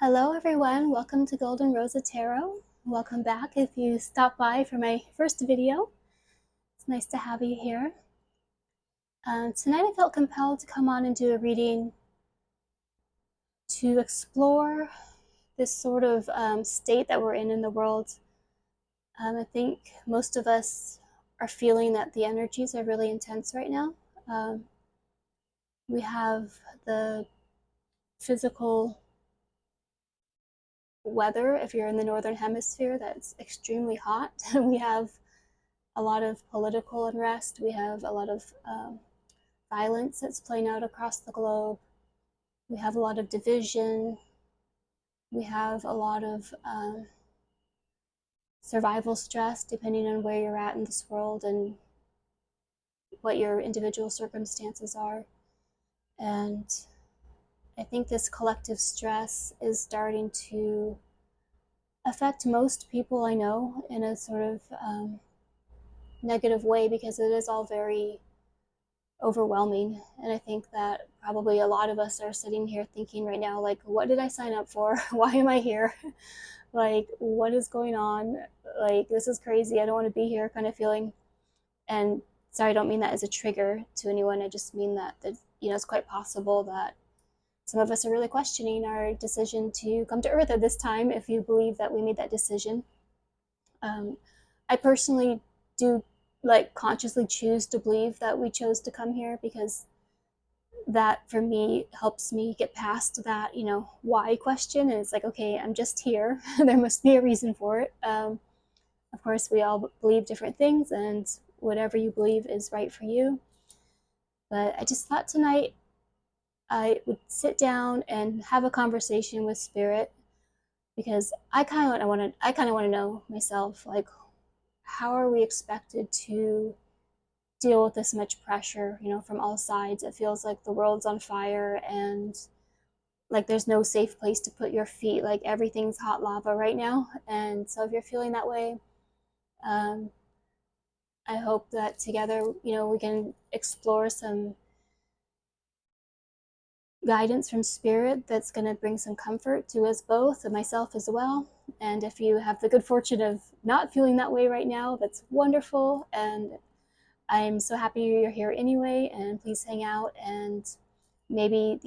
Hello everyone, welcome to Golden Rosa Tarot. Welcome back if you stopped by for my first video. It's nice to have you here. Tonight I felt compelled to come on and do a reading to explore this sort of state that we're in the world. I think most of us are feeling that the energies are really intense right now. We have the physical weather, if you're in the northern hemisphere, that's extremely hot. We have a lot of political unrest. We have a lot of violence that's playing out across the globe. We have a lot of division. We have a lot of survival stress, depending on where you're at in this world and what your individual circumstances are. And I think this collective stress is starting to affect most people I know in a sort of negative way, because it is all very overwhelming. And I think that probably a lot of us are sitting here thinking right now, like, what did I sign up for? Why am I here? Like, what is going on? Like, this is crazy. I don't want to be here kind of feeling. And sorry, I don't mean that as a trigger to anyone. I just mean that it's quite possible that some of us are really questioning our decision to come to Earth at this time, if you believe that we made that decision. I personally do consciously choose to believe that we chose to come here, because that for me helps me get past that why question. And it's like, okay, I'm just here. There must be a reason for it. Of course, we all believe different things, and whatever you believe is right for you. But I just thought tonight I would sit down and have a conversation with Spirit, because I kind of want to know myself, like, how are we expected to deal with this much pressure, from all sides? It feels like the world's on fire, and like there's no safe place to put your feet. Like everything's hot lava right now. And so if you're feeling that way, I hope that together, we can explore some guidance from Spirit that's going to bring some comfort to us both, and myself as well. And if you have the good fortune of not feeling that way right now, that's wonderful. And I'm so happy you're here anyway, and please hang out, and maybe,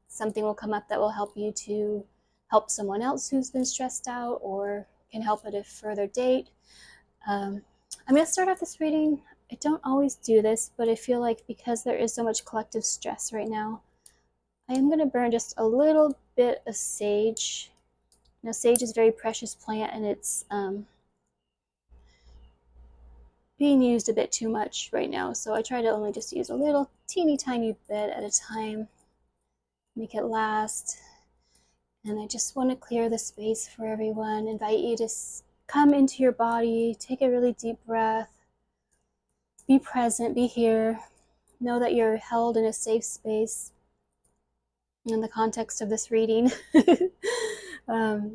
something will come up that will help you to help someone else who's been stressed out, or can help at a further date. I'm going to start off this reading. I don't always do this, but I feel like because there is so much collective stress right now, I am going to burn just a little bit of sage. Now, sage is a very precious plant, and it's being used a bit too much right now, so I try to only just use a little teeny tiny bit at a time, make it last. And I just want to clear the space for everyone, invite you to come into your body, take a really deep breath, be present, be here, know that you're held in a safe space in the context of this reading. Mother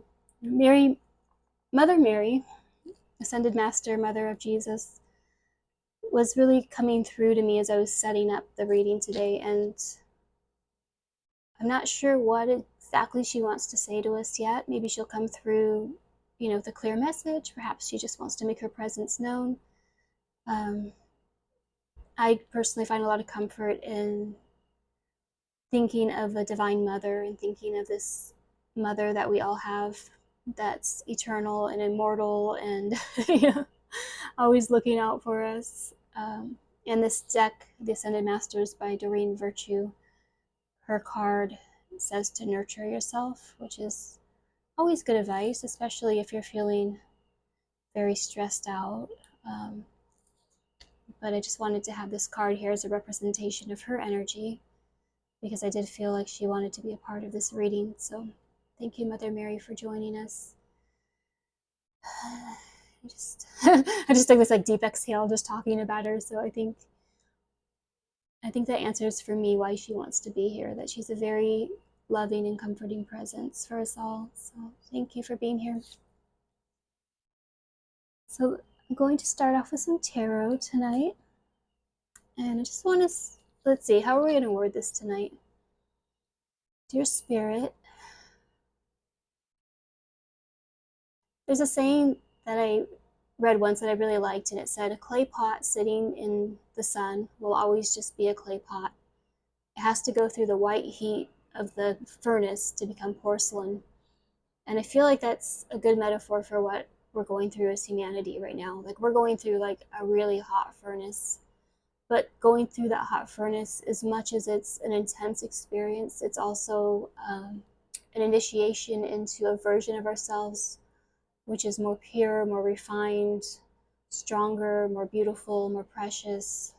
Mary, Ascended Master, Mother of Jesus, was really coming through to me as I was setting up the reading today, and I'm not sure what exactly she wants to say to us yet. Maybe she'll come through, with a clear message. Perhaps she just wants to make her presence known. I personally find a lot of comfort in thinking of a divine mother, and thinking of this mother that we all have, that's eternal and immortal, and always looking out for us. In this deck, The Ascended Masters by Doreen Virtue, her card says to nurture yourself, which is always good advice, especially if you're feeling very stressed out. But I just wanted to have this card here as a representation of her energy, because I did feel like she wanted to be a part of this reading. So thank you, Mother Mary, for joining us. I just took this deep exhale just talking about her. So I think that answers for me why she wants to be here, that she's a very loving and comforting presence for us all. So thank you for being here. So I'm going to start off with some tarot tonight. And I just want to, let's see, how are we going to word this tonight? Dear Spirit, There's a saying that I read once that I really liked, and it said, a clay pot sitting in the sun will always just be a clay pot. It has to go through the white heat of the furnace to become porcelain. And I feel like that's a good metaphor for what we're going through as humanity right now. Like, we're going through like a really hot furnace, but going through that hot furnace, as much as it's an intense experience, it's also an initiation into a version of ourselves which is more pure, more refined, stronger, more beautiful, more precious.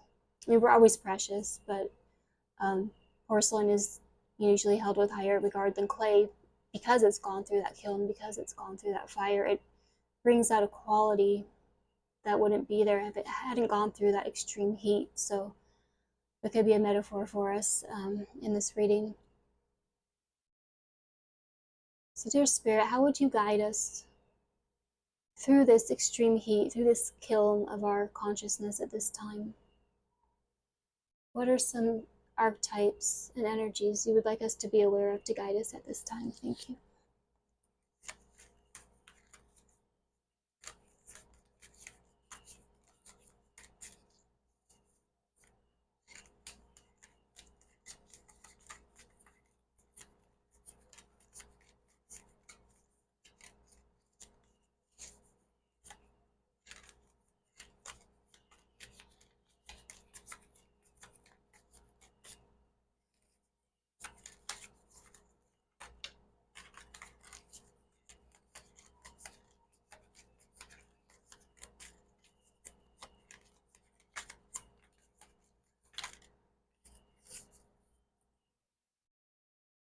I mean, we're always precious, but porcelain is usually held with higher regard than clay because it's gone through that kiln, because it's gone through that fire. It brings out a quality that wouldn't be there if it hadn't gone through that extreme heat. So that could be a metaphor for us in this reading. So, dear Spirit, how would you guide us through this extreme heat, through this kiln of our consciousness at this time? What are some archetypes and energies you would like us to be aware of to guide us at this time? Thank you.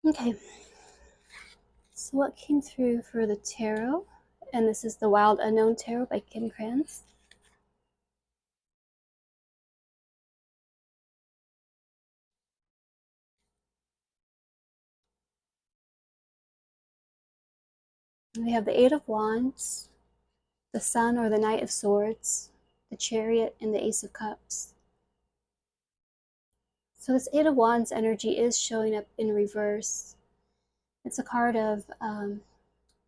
Okay, so what came through for the tarot? And this is the Wild Unknown Tarot by Kim Krans. And we have the Eight of Wands, the Sun or the Knight of Swords, the Chariot, and the Ace of Cups. So this Eight of Wands energy is showing up in reverse. It's a card of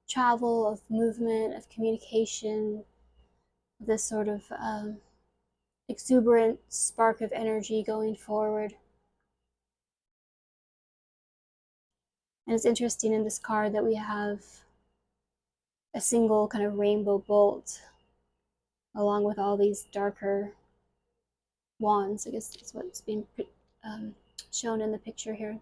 travel, of movement, of communication, this sort of exuberant spark of energy going forward. And it's interesting in this card that we have a single kind of rainbow bolt along with all these darker wands. I guess that's what's being shown in the picture here.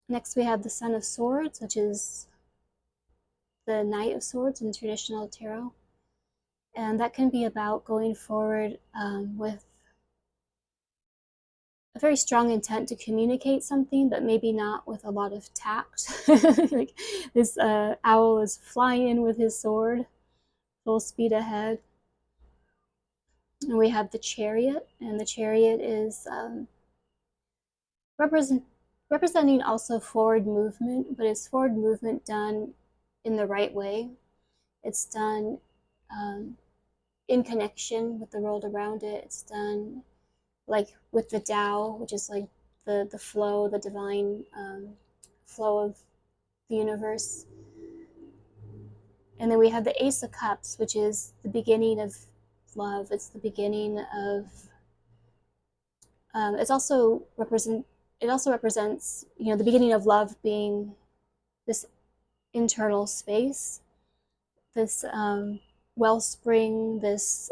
Next we have the Son of Swords, which is the Knight of Swords in traditional tarot. And that can be about going forward with a very strong intent to communicate something, but maybe not with a lot of tact. Like this owl is flying in with his sword, full speed ahead. And we have the Chariot, and the Chariot is representing also forward movement, but it's forward movement done in the right way. It's done in connection with the world around it. It's done like with the Tao, which is like the flow, the divine flow of the universe. And then we have the Ace of Cups, which is the beginning of love. It's the beginning of it also represents, you know, the beginning of love being this internal space, this wellspring, this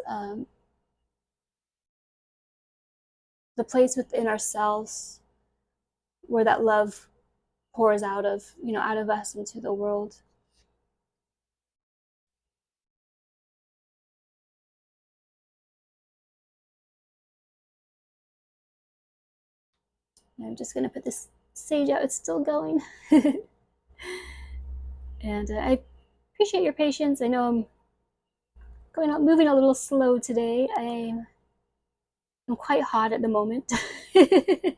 the place within ourselves where that love pours out of, you know, out of us into the world. And I'm just going to put this sage out. It's still going. And I appreciate your patience. I know I'm moving a little slow today. I'm quite hot at the moment. I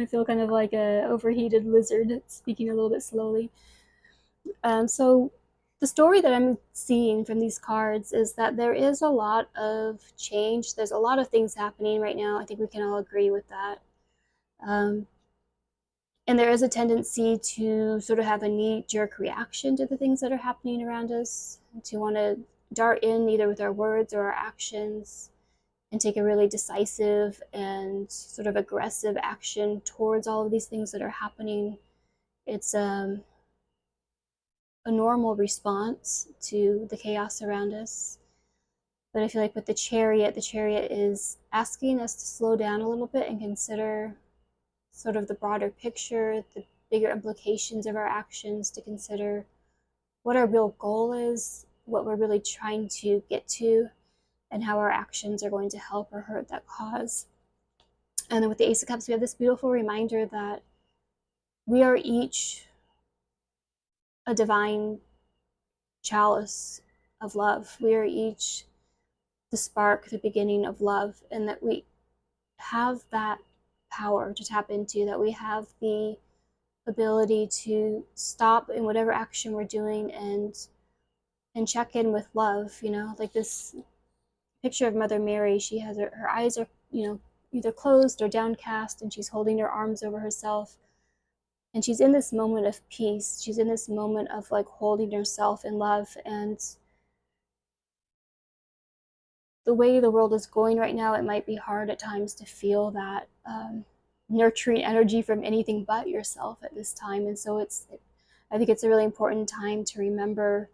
feel kind of like a overheated lizard speaking a little bit slowly. So the story that I'm seeing from these cards is that there is a lot of change. There's a lot of things happening right now. I think we can all agree with that. And there is a tendency to sort of have a knee-jerk reaction to the things that are happening around us, to want to dart in either with our words or our actions and take a really decisive and sort of aggressive action towards all of these things that are happening. It's a normal response to the chaos around us. But I feel like with the chariot is asking us to slow down a little bit and consider sort of the broader picture, the bigger implications of our actions, to consider what our real goal is, what we're really trying to get to, and how our actions are going to help or hurt that cause. And then with the Ace of Cups, we have this beautiful reminder that we are each a divine chalice of love. We are each the spark, the beginning of love, and that we have that power to tap into, that we have the ability to stop in whatever action we're doing and check in with love. You know, like this picture of Mother Mary, she has her eyes are, you know, either closed or downcast, and she's holding her arms over herself, and she's in this moment of peace. She's in this moment of like holding herself in love. And the way the world is going right now, it might be hard at times to feel that nurturing energy from anything but yourself at this time. And so I think it's a really important time to remember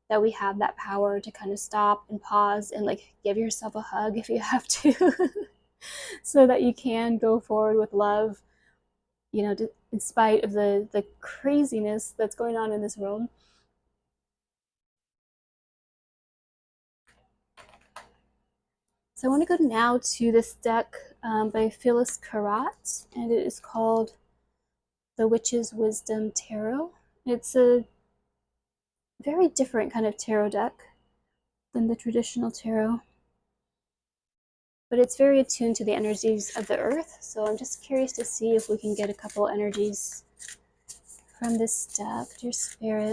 that we have that power to kind of stop and pause and like give yourself a hug if you have to, so that you can go forward with love, you know, in spite of the craziness that's going on in this world. So I want to go now to this deck by Phyllis Karat, and it is called The Witch's Wisdom Tarot. It's a very different kind of tarot deck than the traditional tarot, but it's very attuned to the energies of the earth. So I'm just curious to see if we can get a couple energies from this deck. Dear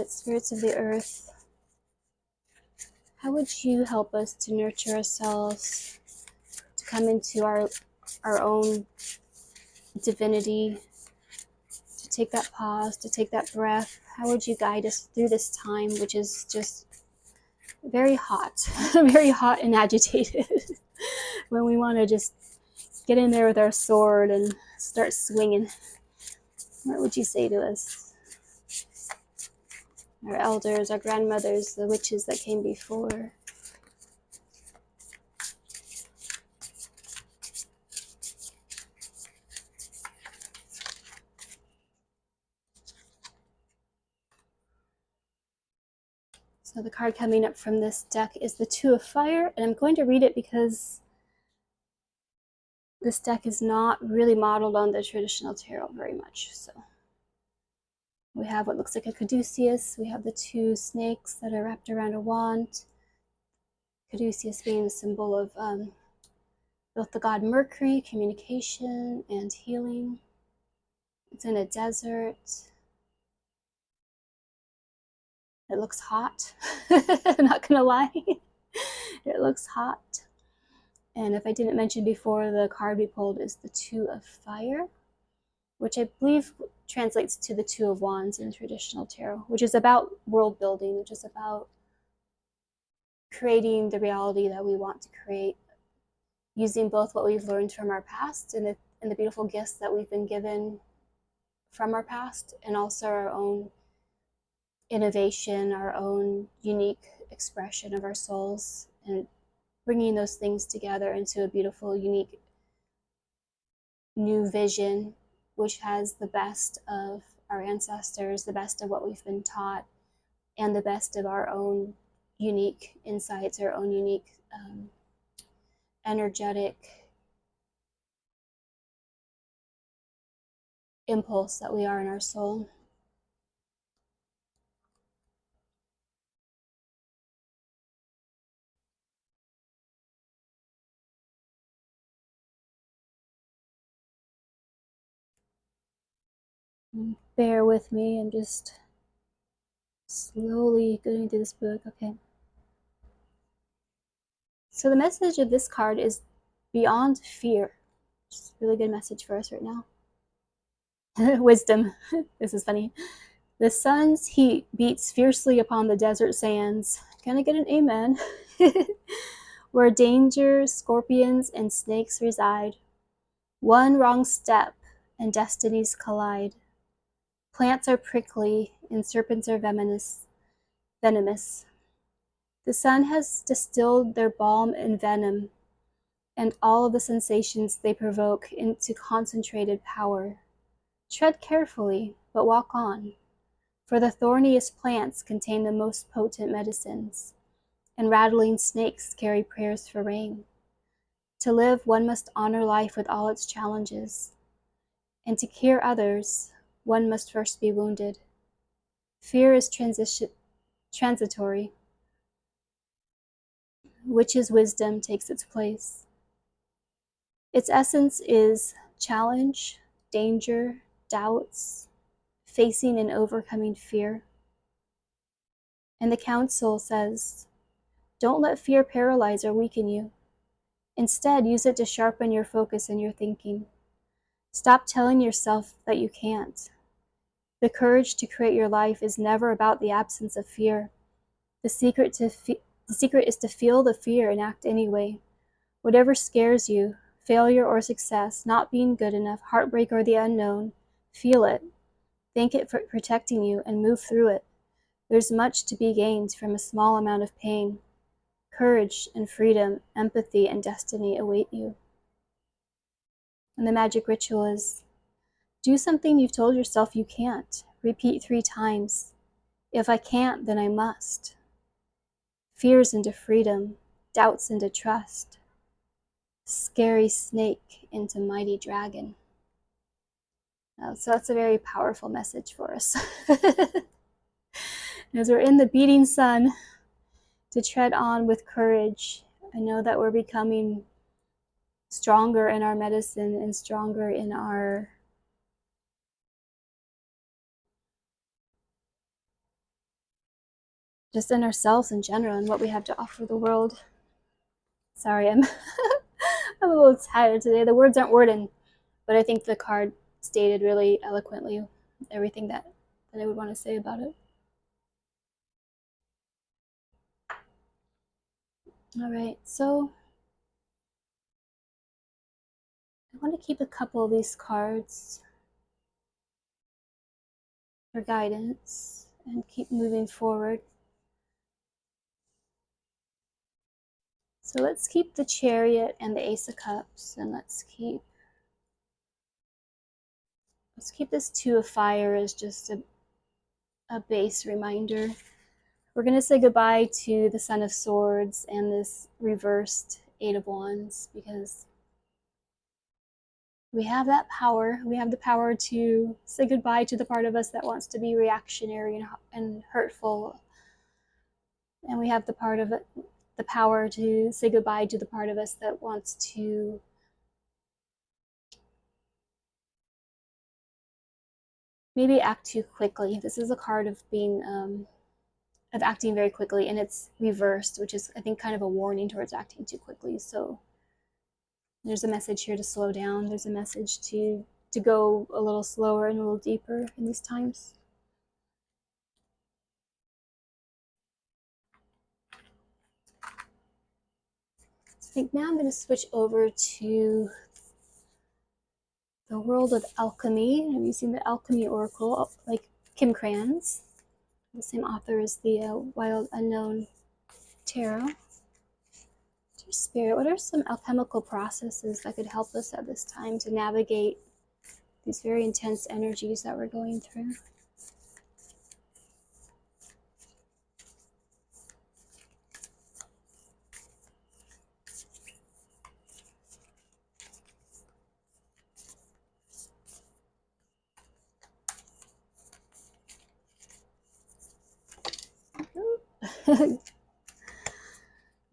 spirits of the earth, how would you help us to nurture ourselves, to come into our own divinity, to take that pause, to take that breath? How would you guide us through this time, which is just very hot, very hot and agitated, when we want to just get in there with our sword and start swinging? What would you say to us? Our elders, our grandmothers, the witches that came before. So the card coming up from this deck is the Two of Fire, and I'm going to read it because this deck is not really modeled on the traditional tarot very much. So we have what looks like a caduceus. We have the two snakes that are wrapped around a wand. Caduceus being the symbol of both the god Mercury, communication and healing. It's in a desert. It looks hot. I'm not gonna lie. It looks hot. And if I didn't mention before, the card we pulled is the Two of Fire, which I believe translates to the Two of Wands in traditional tarot, which is about world building, which is about creating the reality that we want to create, using both what we've learned from our past and the beautiful gifts that we've been given from our past, and also our own innovation, our own unique expression of our souls, and bringing those things together into a beautiful, unique new vision, which has the best of our ancestors, the best of what we've been taught, and the best of our own unique insights, our own unique energetic impulse that we are in our soul. Bear with me, I'm just slowly going through this book. Okay. So the message of this card is beyond fear. It's a really good message for us right now. Wisdom. This is funny. The sun's heat beats fiercely upon the desert sands. Can I get an amen? Where danger, scorpions, and snakes reside. One wrong step and destinies collide. Plants are prickly and serpents are venomous. The sun has distilled their balm and venom, and all of the sensations they provoke into concentrated power. Tread carefully, but walk on, for the thorniest plants contain the most potent medicines, and rattling snakes carry prayers for rain. To live, one must honor life with all its challenges, and to cure others, one must first be wounded. Fear is transitory, witch's wisdom takes its place. Its essence is challenge, danger, doubts, facing and overcoming fear. And the council says, don't let fear paralyze or weaken you. Instead, use it to sharpen your focus and your thinking. Stop telling yourself that you can't. The courage to create your life is never about the absence of fear. The secret is to feel the fear and act anyway. Whatever scares you, failure or success, not being good enough, heartbreak or the unknown, feel it. Thank it for protecting you and move through it. There's much to be gained from a small amount of pain. Courage and freedom, empathy and destiny await you. And the magic ritual is, do something you've told yourself you can't. Repeat 3 times. If I can't, then I must. Fears into freedom, doubts into trust. Scary snake into mighty dragon. So that's a very powerful message for us. As we're in the beating sun, to tread on with courage. I know that we're becoming stronger in our medicine and stronger in our just in ourselves in general and what we have to offer the world. Sorry, I'm I'm a little tired today. The words aren't wording, but I think the card stated really eloquently everything that I would want to say about it. All right, so I want to keep a couple of these cards for guidance and keep moving forward. So let's keep the Chariot and the Ace of Cups, and let's keep this Two of Fire as just a base reminder. We're going to say goodbye to the Son of Swords and this reversed Eight of Wands, because we have that power. We have the power to say goodbye to the part of us that wants to be reactionary and hurtful. And we have the power to say goodbye to the part of us that wants to maybe act too quickly. This is a card of being of acting very quickly, and it's reversed, which is, I think, kind of a warning towards acting too quickly. So there's a message here to slow down. There's a message to go a little slower and a little deeper in these times. I think now I'm going to switch over to the world of alchemy. I'm using the Alchemy Oracle, like Kim Kranz, the same author as the Wild Unknown Tarot. Dear Spirit, what are some alchemical processes that could help us at this time to navigate these very intense energies that we're going through?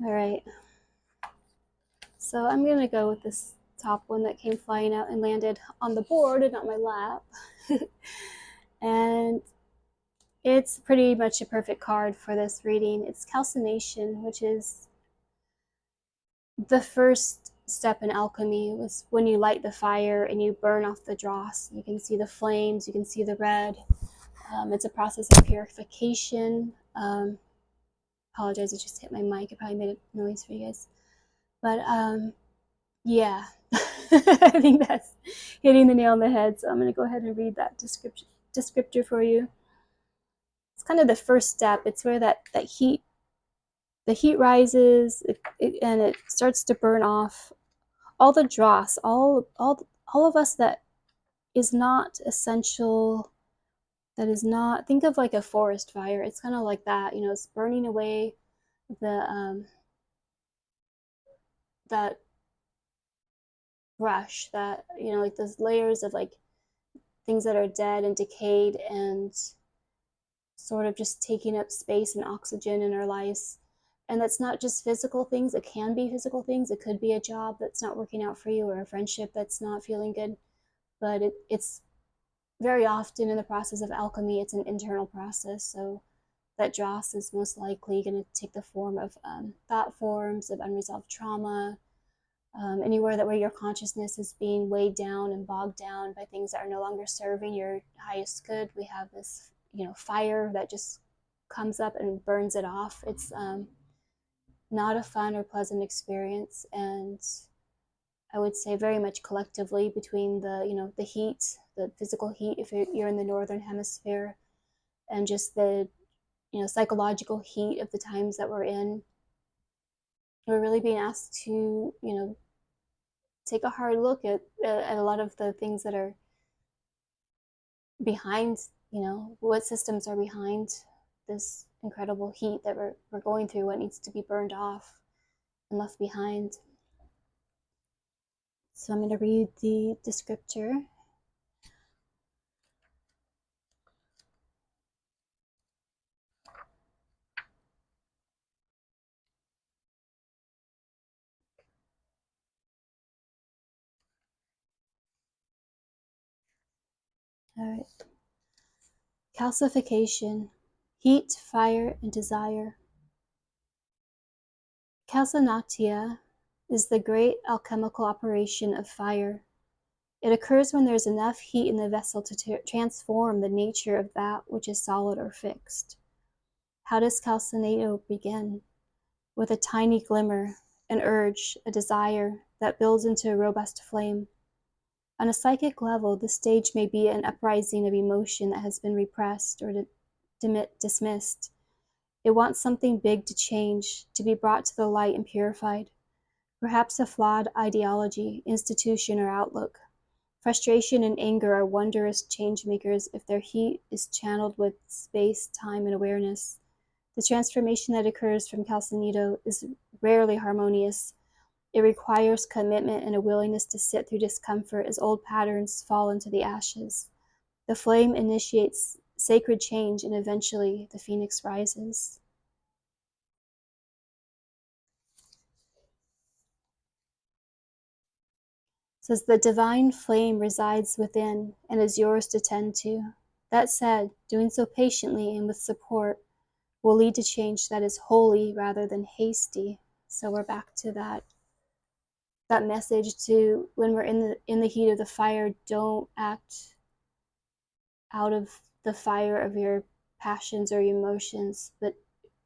All right. So I'm going to go with this top one that came flying out and landed on the board and not my lap. And it's pretty much a perfect card for this reading. It's calcination, which is the first step in alchemy was when you light the fire and you burn off the dross. You can see the flames, you can see the red. It's a process of purification. Apologize, I just hit my mic. It probably made a noise for you guys. But yeah, I think that's hitting the nail on the head. So I'm going to go ahead and read that descriptor for you. It's kind of the first step. It's where the heat rises, and it starts to burn off all the dross, all of us that is not essential, that is not, think of like a forest fire. It's kind of like that, you know, it's burning away the that brush, that, you know, like those layers of like things that are dead and decayed and sort of just taking up space and oxygen in our lives. And that's not just physical things. It can be physical things. It could be a job that's not working out for you, or a friendship that's not feeling good. But it's very often in the process of alchemy, it's an internal process. So that dross is most likely going to take the form of thought forms of unresolved trauma, anywhere that where your consciousness is being weighed down and bogged down by things that are no longer serving your highest good. We have this, you know, fire that just comes up and burns it off. It's not a fun or pleasant experience, and I would say very much collectively between the, you know, the heat, the physical heat if you're in the northern hemisphere, and just the, you know, psychological heat of the times that we're in. We're really being asked to, you know, take a hard look at a lot of the things that are behind, you know, what systems are behind this incredible heat that we're going through, what needs to be burned off and left behind. So I'm going to read the descriptor. All right. Calcification, heat, fire, and desire. Calcinatia is the great alchemical operation of fire. It occurs when there is enough heat in the vessel to transform the nature of that which is solid or fixed. How does calcinato begin? With a tiny glimmer, an urge, a desire that builds into a robust flame. On a psychic level, the stage may be an uprising of emotion that has been repressed or dismissed. It wants something big to change, to be brought to the light and purified. Perhaps a flawed ideology, institution, or outlook. Frustration and anger are wondrous change makers if their heat is channeled with space, time, and awareness. The transformation that occurs from calcinito is rarely harmonious. It requires commitment and a willingness to sit through discomfort as old patterns fall into the ashes. The flame initiates sacred change, and eventually the phoenix rises. It says the divine flame resides within and is yours to tend to. That said, doing so patiently and with support will lead to change that is holy rather than hasty. So we're back to that message to when we're in the heat of the fire, don't act out of the fire of your passions or emotions, but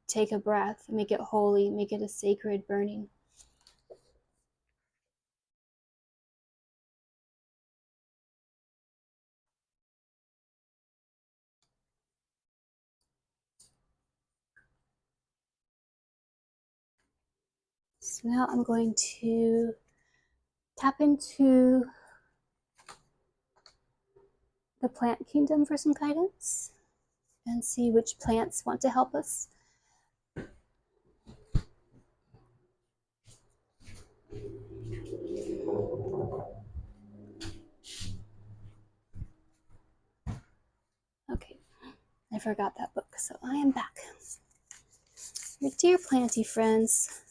take a breath, make it holy, make it a sacred burning. So now I'm going to tap into the plant kingdom for some guidance and see which plants want to help us. Okay, I forgot that book, so I am back. Your dear planty friends,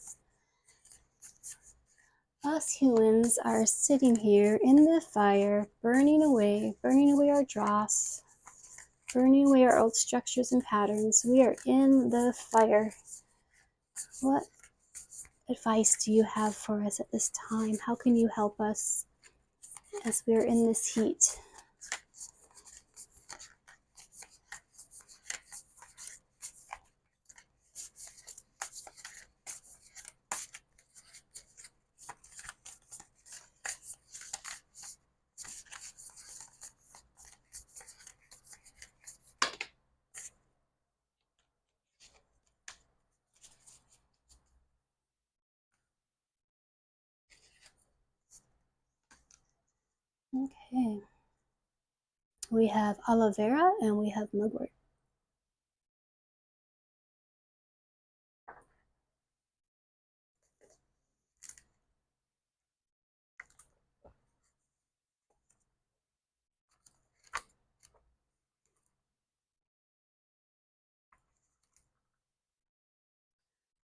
us humans are sitting here in the fire, burning away our dross, burning away our old structures and patterns. We are in the fire. What advice do you have for us at this time? How can you help us as we're in this heat? Okay. We have aloe vera and we have mugwort.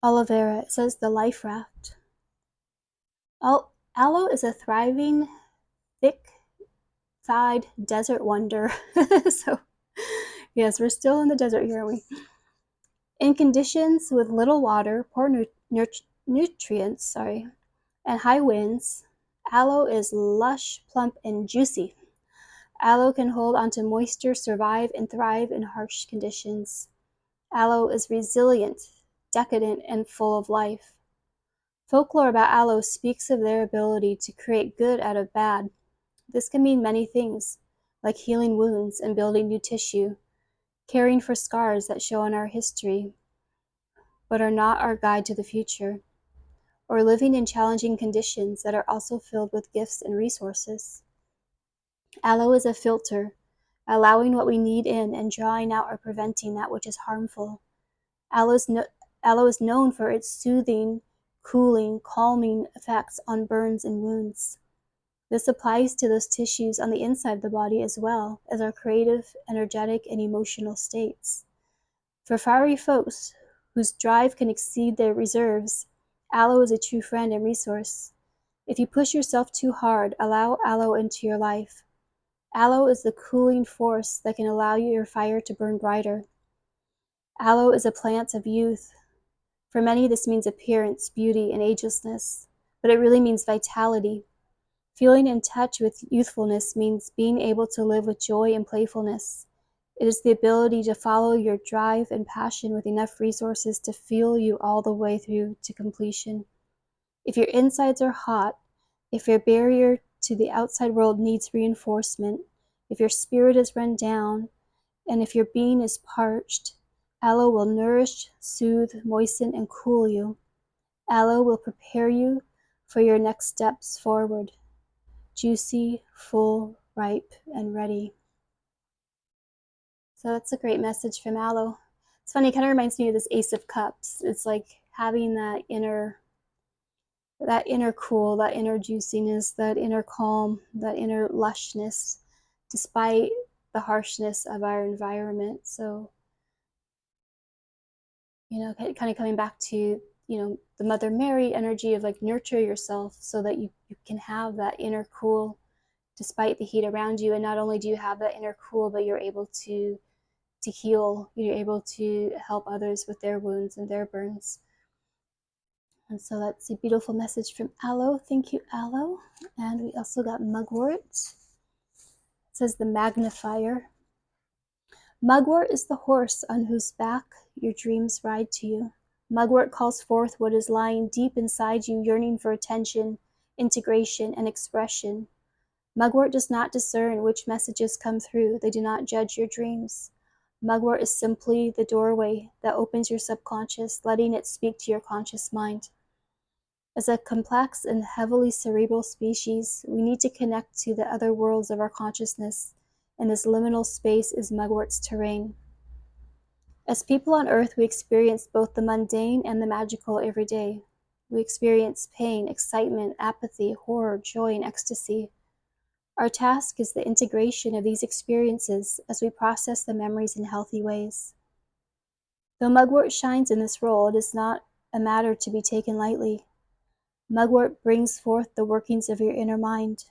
Aloe vera, it says the life raft. Aloe is a thriving, thick-thighed desert wonder. So, yes, we're still in the desert here, aren't we? In conditions with little water, poor nutrients, and high winds, aloe is lush, plump, and juicy. Aloe can hold onto moisture, survive, and thrive in harsh conditions. Aloe is resilient, decadent, and full of life. Folklore about aloe speaks of their ability to create good out of bad. This can mean many things, like healing wounds and building new tissue, caring for scars that show in our history, but are not our guide to the future, or living in challenging conditions that are also filled with gifts and resources. Aloe is a filter, allowing what we need in and drawing out or preventing that which is harmful. Aloe is known for its soothing, cooling, calming effects on burns and wounds. This applies to those tissues on the inside of the body as well as our creative, energetic, and emotional states. For fiery folks whose drive can exceed their reserves, aloe is a true friend and resource. If you push yourself too hard, allow aloe into your life. Aloe is the cooling force that can allow your fire to burn brighter. Aloe is a plant of youth. For many, this means appearance, beauty, and agelessness, but it really means vitality. Feeling in touch with youthfulness means being able to live with joy and playfulness. It is the ability to follow your drive and passion with enough resources to fuel you all the way through to completion. If your insides are hot, if your barrier to the outside world needs reinforcement, if your spirit is run down, and if your being is parched, aloe will nourish, soothe, moisten, and cool you. Aloe will prepare you for your next steps forward. Juicy, full, ripe, and ready. So that's a great message from aloe. It's funny, it kind of reminds me of this Ace of Cups. It's like having that inner cool, that inner juiciness, that inner calm, that inner lushness, despite the harshness of our environment. So, kind of coming back to, the Mother Mary energy of like nurture yourself so that you can have that inner cool despite the heat around you. And not only do you have that inner cool, but you're able to heal, you're able to help others with their wounds and their burns. And so that's a beautiful message from aloe. Thank you, aloe. And we also got mugwort. It says the magnifier. Mugwort is the horse on whose back your dreams ride to you. Mugwort calls forth what is lying deep inside you, yearning for attention, integration, and expression. Mugwort does not discern which messages come through. They do not judge your dreams. Mugwort is simply the doorway that opens your subconscious, letting it speak to your conscious mind. As a complex and heavily cerebral species, we need to connect to the other worlds of our consciousness, and this liminal space is mugwort's terrain. As people on Earth, we experience both the mundane and the magical every day. We experience pain, excitement, apathy, horror, joy, and ecstasy. Our task is the integration of these experiences as we process the memories in healthy ways. Though mugwort shines in this role, it is not a matter to be taken lightly. Mugwort brings forth the workings of your inner mind.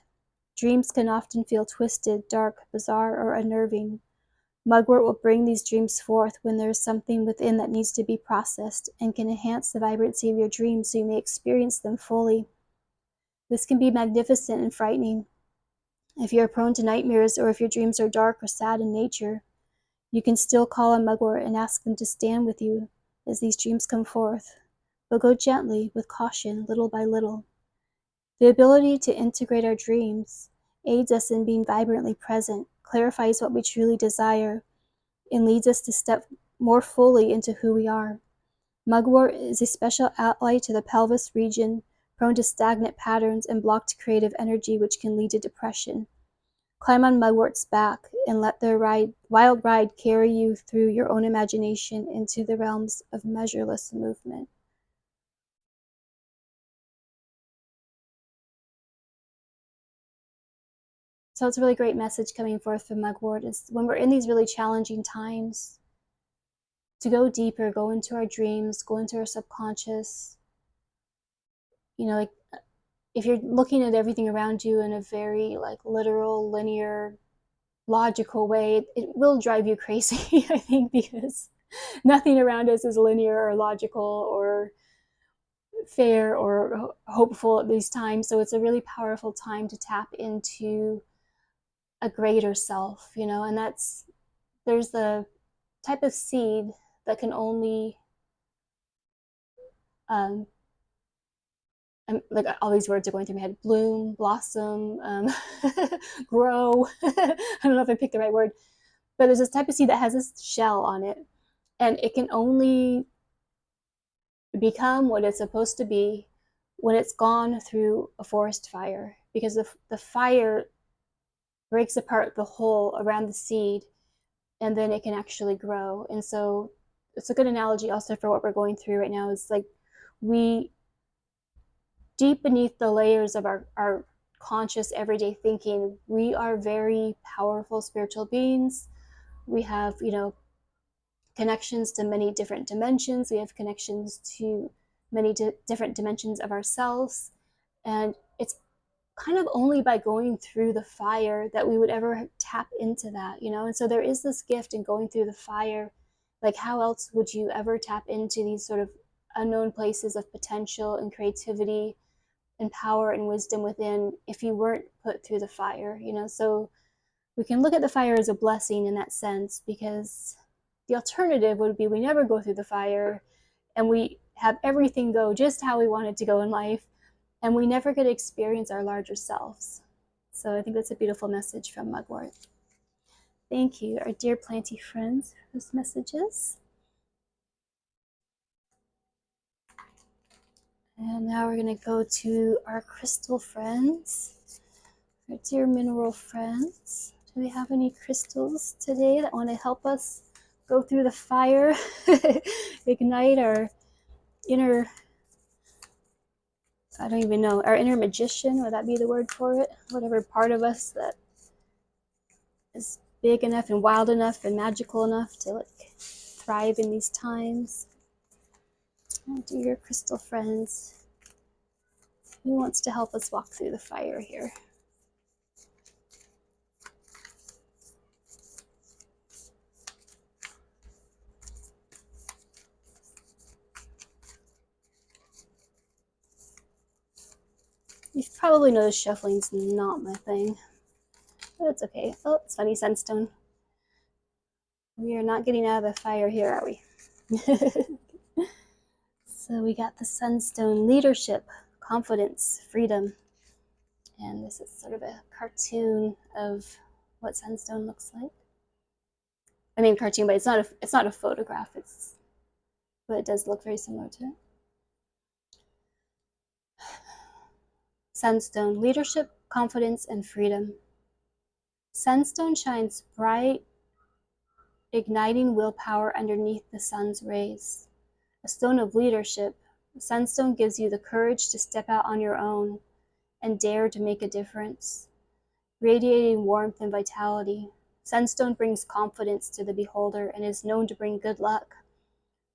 Dreams can often feel twisted, dark, bizarre, or unnerving. Mugwort will bring these dreams forth when there is something within that needs to be processed and can enhance the vibrancy of your dreams so you may experience them fully. This can be magnificent and frightening. If you are prone to nightmares or if your dreams are dark or sad in nature, you can still call on Mugwort and ask them to stand with you as these dreams come forth, but go gently, with caution, little by little. The ability to integrate our dreams aids us in being vibrantly present, clarifies what we truly desire, and leads us to step more fully into who we are. Mugwort is a special ally to the pelvis region, prone to stagnant patterns and blocked creative energy, which can lead to depression. Climb on Mugwort's back and let the wild ride carry you through your own imagination into the realms of measureless movement. So it's a really great message coming forth from Mugwort is when we're in these really challenging times, to go deeper, go into our dreams, go into our subconscious. You know, like if you're looking at everything around you in a very like literal, linear, logical way, it will drive you crazy, I think, because nothing around us is linear or logical or fair or hopeful at these times. So it's a really powerful time to tap into a greater self, you know, and there's the type of seed that can only like all these words are going through my head: bloom, blossom, grow. I don't know if I picked the right word, but there's this type of seed that has this shell on it, and it can only become what it's supposed to be when it's gone through a forest fire, because the fire breaks apart the hole around the seed, and then it can actually grow. And so it's a good analogy also for what we're going through right now. Is like we, deep beneath the layers of our conscious everyday thinking, we are very powerful spiritual beings. We have, you know, connections to many different dimensions. We have connections to many different dimensions of ourselves. And it's kind of only by going through the fire that we would ever tap into that, you know? And so there is this gift in going through the fire. Like, how else would you ever tap into these sort of unknown places of potential and creativity and power and wisdom within if you weren't put through the fire, you know? So we can look at the fire as a blessing in that sense, because the alternative would be we never go through the fire and we have everything go just how we want it to go in life, and we never get to experience our larger selves. So I think that's a beautiful message from Mugwort. Thank you, our dear planty friends, for those messages. And now we're going to go to our crystal friends, our dear mineral friends. Do we have any crystals today that want to help us go through the fire, ignite our inner, I don't even know, our inner magician? Would that be the word for it? Whatever part of us that is big enough and wild enough and magical enough to like thrive in these times. Oh, dear crystal friends, who wants to help us walk through the fire here? You probably noticed shuffling's not my thing, but it's okay. Oh, it's funny, Sunstone. We are not getting out of the fire here, are we? So we got the Sunstone: leadership, confidence, freedom. And this is sort of a cartoon of what Sunstone looks like. I mean cartoon, but it's not a photograph, but it does look very similar to it. Sunstone: leadership, confidence, and freedom. Sunstone shines bright, igniting willpower underneath the sun's rays. A stone of leadership, Sunstone gives you the courage to step out on your own and dare to make a difference. Radiating warmth and vitality, Sunstone brings confidence to the beholder and is known to bring good luck.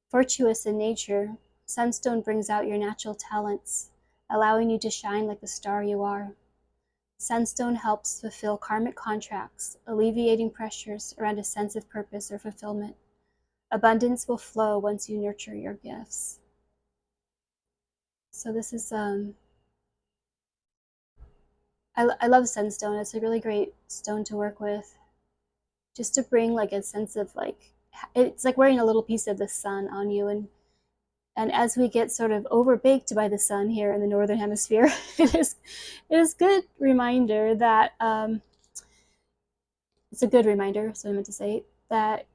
Virtuous in nature, Sunstone brings out your natural talents, allowing you to shine like the star you are. Sunstone helps fulfill karmic contracts, alleviating pressures around a sense of purpose or fulfillment. Abundance will flow once you nurture your gifts. So this is I love sunstone. It's a really great stone to work with, just to bring like a sense of like, it's like wearing a little piece of the sun on you. And as we get sort of overbaked by the sun here in the northern hemisphere, it is good reminder that it's a good reminder, so I meant to say, that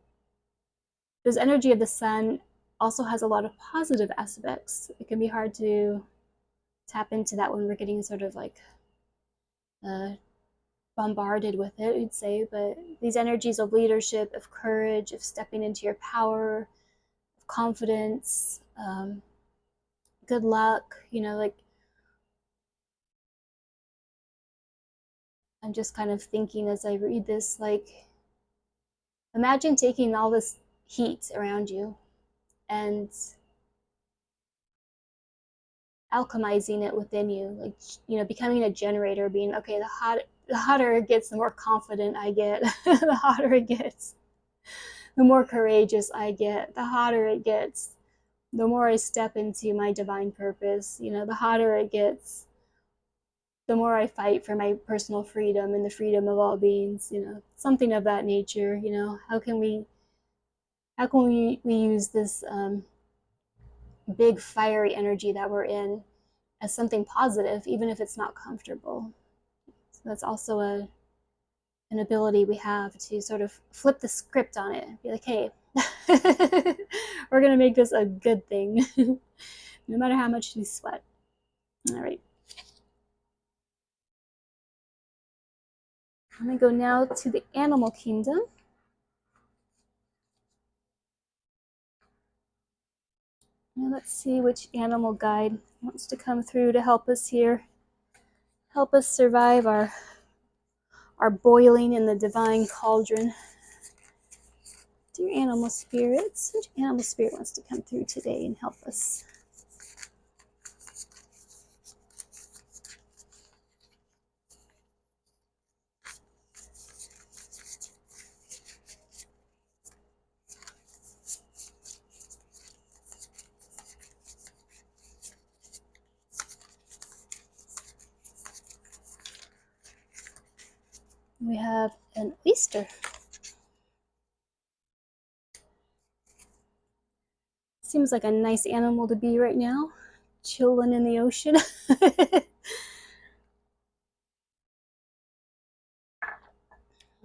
this energy of the sun also has a lot of positive aspects. It can be hard to tap into that when we're getting sort of like bombarded with it, you'd say. But these energies of leadership, of courage, of stepping into your power, of confidence, good luck, like, I'm just kind of thinking as I read this, like, imagine taking all this heat around you and alchemizing it within you, like, becoming a generator, being, okay, the hotter it gets, the more confident I get. The hotter it gets, the more courageous I get. The hotter it gets, the more I step into my divine purpose. The hotter it gets, the more I fight for my personal freedom and the freedom of all beings. Something of that nature. How can we use this big fiery energy that we're in as something positive, even if it's not comfortable? So that's also an ability we have to sort of flip the script on it and be like, hey, we're going to make this a good thing, no matter how much you sweat. All right. I'm going to go now to the animal kingdom. Now let's see which animal guide wants to come through to help us here, help us survive our boiling in the divine cauldron. Dear animal spirits, which animal spirit wants to come through today and help us? We have an oyster. Seems like a nice animal to be right now, chilling in the ocean.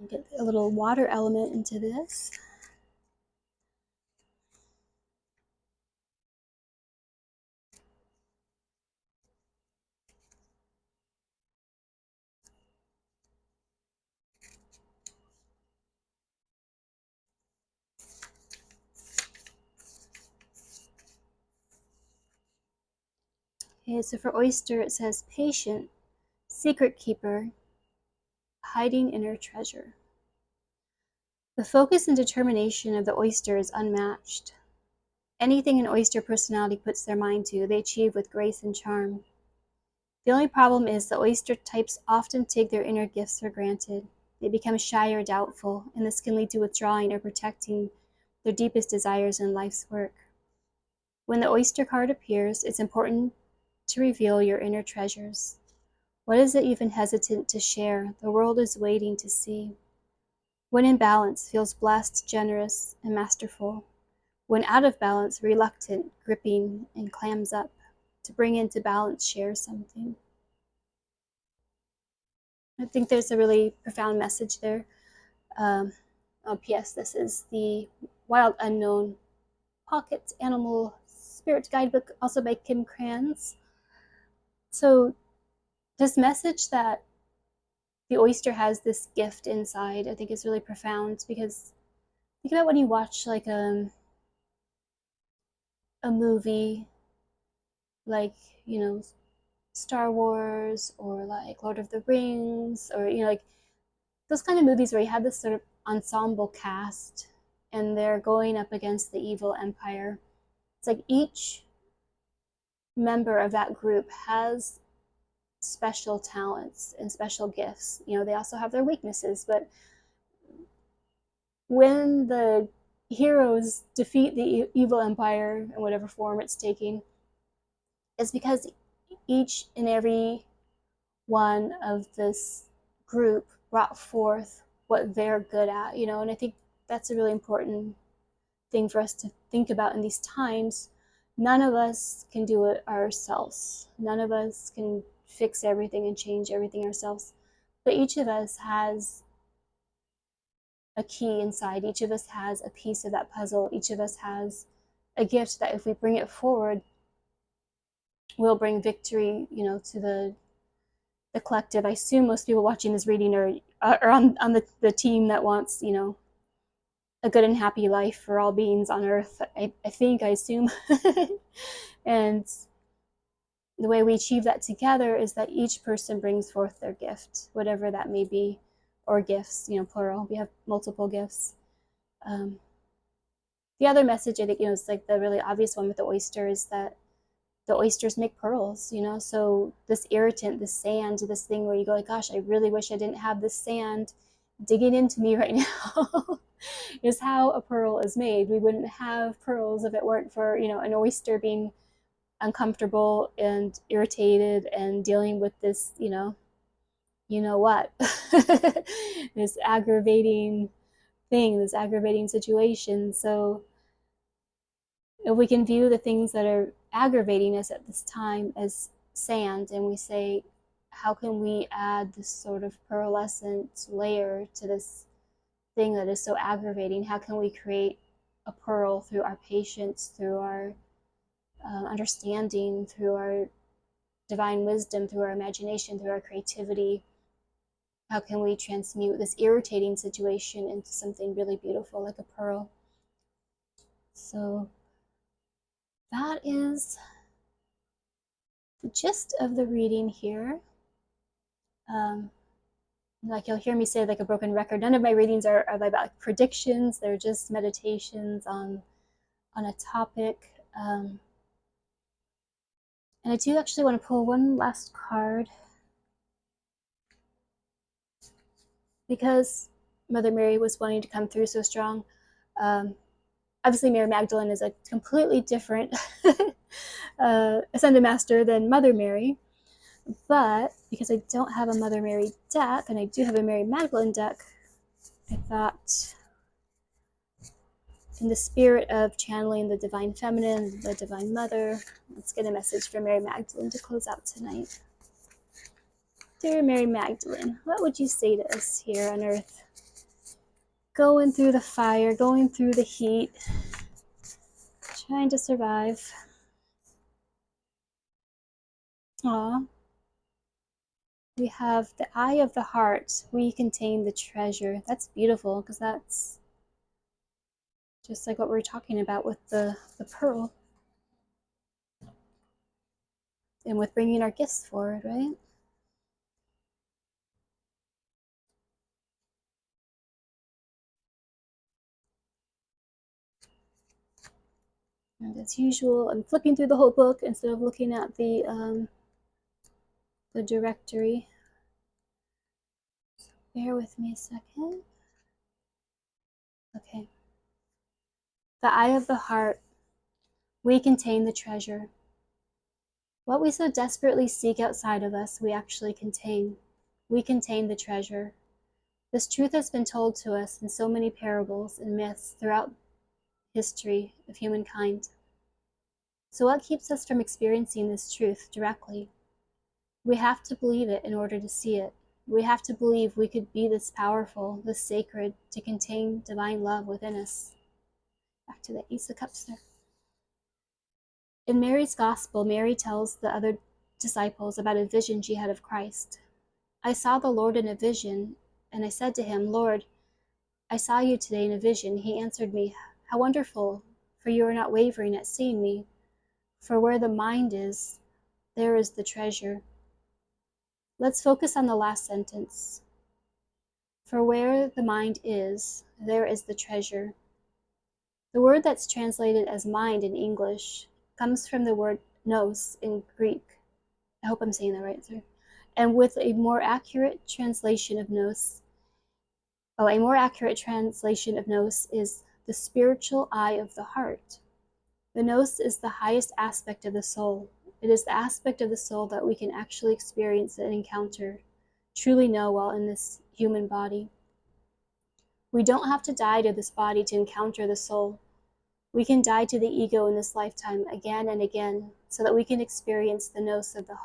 Get a little water element into this. Okay, so for oyster, it says patient, secret keeper, hiding inner treasure. The focus and determination of the oyster is unmatched. Anything an oyster personality puts their mind to, they achieve with grace and charm. The only problem is the oyster types often take their inner gifts for granted. They become shy or doubtful, and this can lead to withdrawing or protecting their deepest desires in life's work. When the oyster card appears, it's important to reveal your inner treasures. What is it you've been hesitant to share? The world is waiting to see. When in balance, feels blessed, generous, and masterful. When out of balance, reluctant, gripping, and clams up. To bring into balance, share something. I think there's a really profound message there. P.S. This is the Wild Unknown Pocket Animal Spirit Guidebook, also by Kim Krans. So this message that the oyster has this gift inside, I think is really profound, because think about when you watch like a movie like, Star Wars or like Lord of the Rings, or like those kind of movies where you have this sort of ensemble cast and they're going up against the evil empire. It's like each member of that group has special talents and special gifts. You know, they also have their weaknesses, but when the heroes defeat the evil empire in whatever form it's taking, it's because each and every one of this group brought forth what they're good at, you know, and I think that's a really important thing for us to think about in these times. None of us can do it ourselves. None of us can fix everything and change everything ourselves. But each of us has a key inside. Each of us has a piece of that puzzle. Each of us has a gift that if we bring it forward, will bring victory, you know, to the collective. I assume most people watching this reading are on the team that wants, you know, a good and happy life for all beings on earth. I assume. And the way we achieve that together is that each person brings forth their gift, whatever that may be, or gifts, you know, plural. We have multiple gifts. The other message, I think, you know, is like the really obvious one with the oyster, is that the oysters make pearls, you know. So this irritant, this sand, this thing where you go like, gosh, I really wish I didn't have this sand digging into me right now, is how a pearl is made. We wouldn't have pearls if it weren't for, you know, an oyster being uncomfortable and irritated and dealing with this, you know what, this aggravating thing, this aggravating situation. So if we can view the things that are aggravating us at this time as sand, and we say, how can we add this sort of pearlescent layer to this thing that is so aggravating? How can we create a pearl through our patience, through our understanding, through our divine wisdom, through our imagination, through our creativity? How can we transmute this irritating situation into something really beautiful like a pearl? So that is the gist of the reading here. Like you'll hear me say, like a broken record, none of my readings are about predictions. They're just meditations on a topic. And I do actually want to pull one last card, because Mother Mary was wanting to come through so strong. Obviously, Mary Magdalene is a completely different Ascended Master than Mother Mary. But because I don't have a Mother Mary deck, and I do have a Mary Magdalene deck, I thought, in the spirit of channeling the Divine Feminine, the Divine Mother, let's get a message for Mary Magdalene to close out tonight. Dear Mary Magdalene, what would you say to us here on earth? Going through the fire, going through the heat, trying to survive. Aw. We have the eye of the heart. We contain the treasure. That's beautiful, because that's just like what we were talking about with the pearl. And with bringing our gifts forward, right? And as usual, I'm flipping through the whole book instead of looking at the directory. So bear with me a second. Okay. The eye of the heart. We contain the treasure. What we so desperately seek outside of us, we actually contain. We contain the treasure. This truth has been told to us in so many parables and myths throughout history of humankind. So what keeps us from experiencing this truth directly? We have to believe it in order to see it. We have to believe we could be this powerful, this sacred, to contain divine love within us. Back to the Ace of Cups there. In Mary's Gospel, Mary tells the other disciples about a vision she had of Christ. I saw the Lord in a vision, and I said to him, Lord, I saw you today in a vision. He answered me, how wonderful, for you are not wavering at seeing me. For where the mind is, there is the treasure. Let's focus on the last sentence. For where the mind is, there is the treasure. The word that's translated as mind in English comes from the word nous in Greek. I hope I'm saying that right, sir. And with a more accurate translation of Nous, a more accurate translation of Nous is the spiritual eye of the heart. The Nous is the highest aspect of the soul. It is the aspect of the soul that we can actually experience and encounter, truly know while in this human body. We don't have to die to this body to encounter the soul. We can die to the ego in this lifetime again and again so that we can experience the Nous of the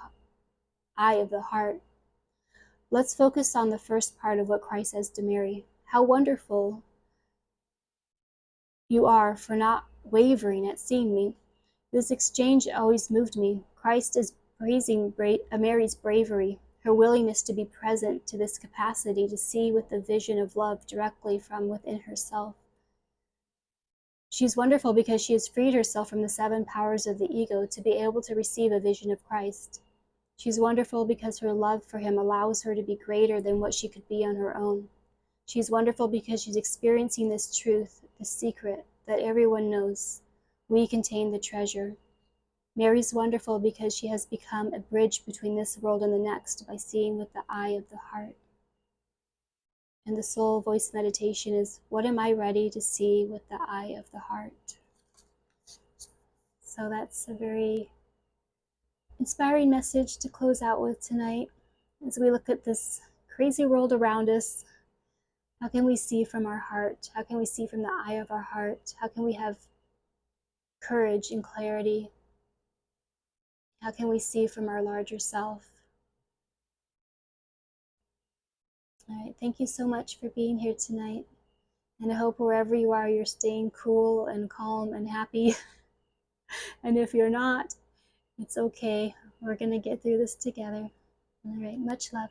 eye of the heart. Let's focus on the first part of what Christ says to Mary. How wonderful you are for not wavering at seeing me. This exchange always moved me. Christ is praising Mary's bravery, her willingness to be present to this capacity to see with the vision of love directly from within herself. She's wonderful because she has freed herself from the 7 powers of the ego to be able to receive a vision of Christ. She's wonderful because her love for him allows her to be greater than what she could be on her own. She's wonderful because she's experiencing this truth, this secret that everyone knows. We contain the treasure. Mary's wonderful because she has become a bridge between this world and the next by seeing with the eye of the heart. And the soul voice meditation is, what am I ready to see with the eye of the heart? So that's a very inspiring message to close out with tonight. As we look at this crazy world around us, how can we see from our heart? How can we see from the eye of our heart? How can we have courage and clarity? How can we see from our larger self? All right, thank you so much for being here tonight. And I hope wherever you are, you're staying cool and calm and happy. And if you're not, it's okay. We're going to get through this together. All right, much love.